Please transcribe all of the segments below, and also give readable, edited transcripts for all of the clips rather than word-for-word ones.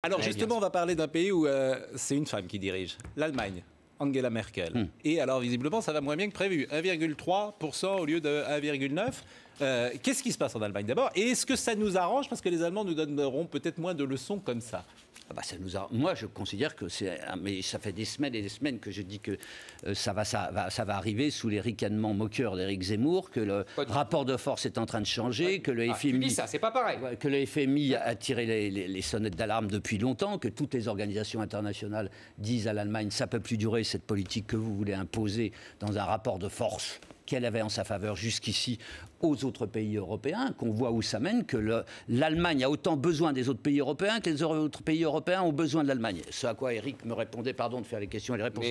Alors justement, on va parler d'un pays où c'est une femme qui dirige, l'Allemagne, Angela Merkel. Et alors visiblement, ça va moins bien que prévu, 1,3% au lieu de 1,9%. Qu'est-ce qui se passe en Allemagne d'abord? Et est-ce que ça nous arrange parce que les Allemands nous donneront peut-être moins de leçons comme ça? Moi, je considère que c'est... Mais ça fait des semaines et des semaines que je dis que ça va arriver sous les ricanements moqueurs d'Éric Zemmour, que le rapport de force est en train de changer, que le FMI... tu dis ça, c'est pas pareil. Que le FMI a tiré les sonnettes d'alarme depuis longtemps, que toutes les organisations internationales disent à l'Allemagne, ça ne peut plus durer cette politique que vous voulez imposer dans un rapport de force qu'elle avait en sa faveur jusqu'ici aux autres pays européens, qu'on voit où ça mène, que l'Allemagne a autant besoin des autres pays européens que les autres pays européens ont besoin de l'Allemagne. Ce à quoi Eric me répondait, pardon de faire les questions et les réponses,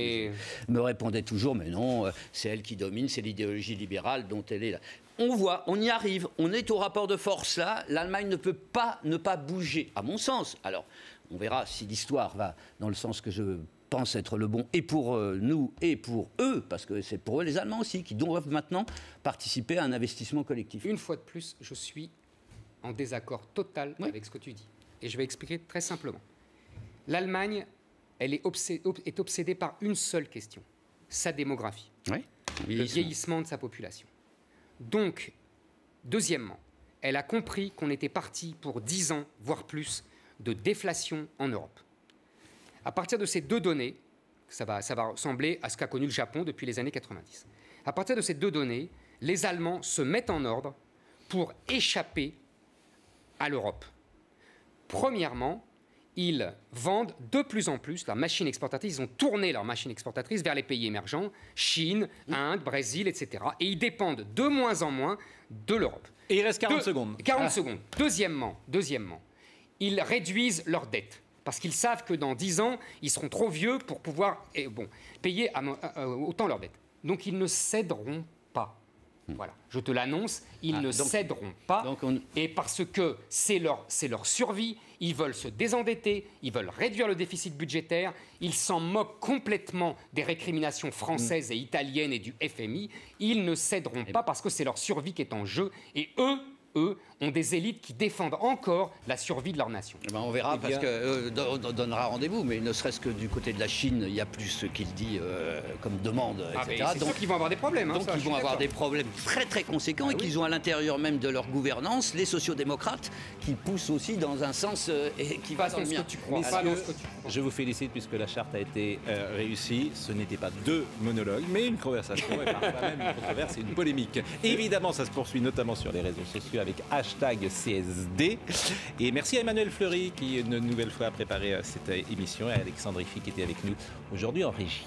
me répondait toujours, mais non, c'est elle qui domine, c'est l'idéologie libérale dont elle est là. On voit, on y arrive, on est au rapport de force là, l'Allemagne ne peut pas ne pas bouger, à mon sens. Alors, on verra si l'histoire va dans le sens que je pense être le bon, et pour nous, et pour eux, parce que c'est pour eux les Allemands aussi, qui doivent maintenant participer à un investissement collectif. Une fois de plus, je suis en désaccord total avec ce que tu dis. Et je vais expliquer très simplement. L'Allemagne, elle est obsédée par une seule question, sa démographie, le vieillissement de sa population. Donc, deuxièmement, elle a compris qu'on était parti pour 10 ans, voire plus, de déflation en Europe. À partir de ces deux données, ça va ressembler à ce qu'a connu le Japon depuis les années 90. À partir de ces deux données, les Allemands se mettent en ordre pour échapper à l'Europe. Premièrement, ils vendent de plus en plus leurs machines exportatrices. Ils ont tourné leurs machines exportatrices vers les pays émergents, Chine, Inde, Brésil, etc. Et ils dépendent de moins en moins de l'Europe. Et il reste 40 secondes. 40 secondes. Deuxièmement, ils réduisent leurs dettes. Parce qu'ils savent que dans 10 ans, ils seront trop vieux pour pouvoir payer autant leurs dettes. Donc ils ne céderont pas. Voilà, je te l'annonce, ils ne céderont pas. Et parce que c'est leur survie, ils veulent se désendetter, ils veulent réduire le déficit budgétaire, ils s'en moquent complètement des récriminations françaises et italiennes et du FMI. Ils ne céderont pas parce que c'est leur survie qui est en jeu. Et eux ont des élites qui défendent encore la survie de leur nation. On verra, parce qu'on donnera rendez-vous, mais ne serait-ce que du côté de la Chine, il y a plus ce qu'il dit comme demande, etc. Donc ils vont avoir des problèmes. Donc ils vont avoir des problèmes très très conséquents et qu'ils ont à l'intérieur même de leur gouvernance les sociodémocrates qui poussent aussi dans un sens qui va dans le mien. Je vous félicite puisque la charte a été réussie. Ce n'était pas deux monologues, mais une conversation et parfois même une controverse et une polémique. Évidemment, ça se poursuit notamment sur les réseaux sociaux avec #CSD. Et merci à Emmanuel Fleury qui, une nouvelle fois, a préparé cette émission et à Alexandre Ify qui était avec nous aujourd'hui en régie.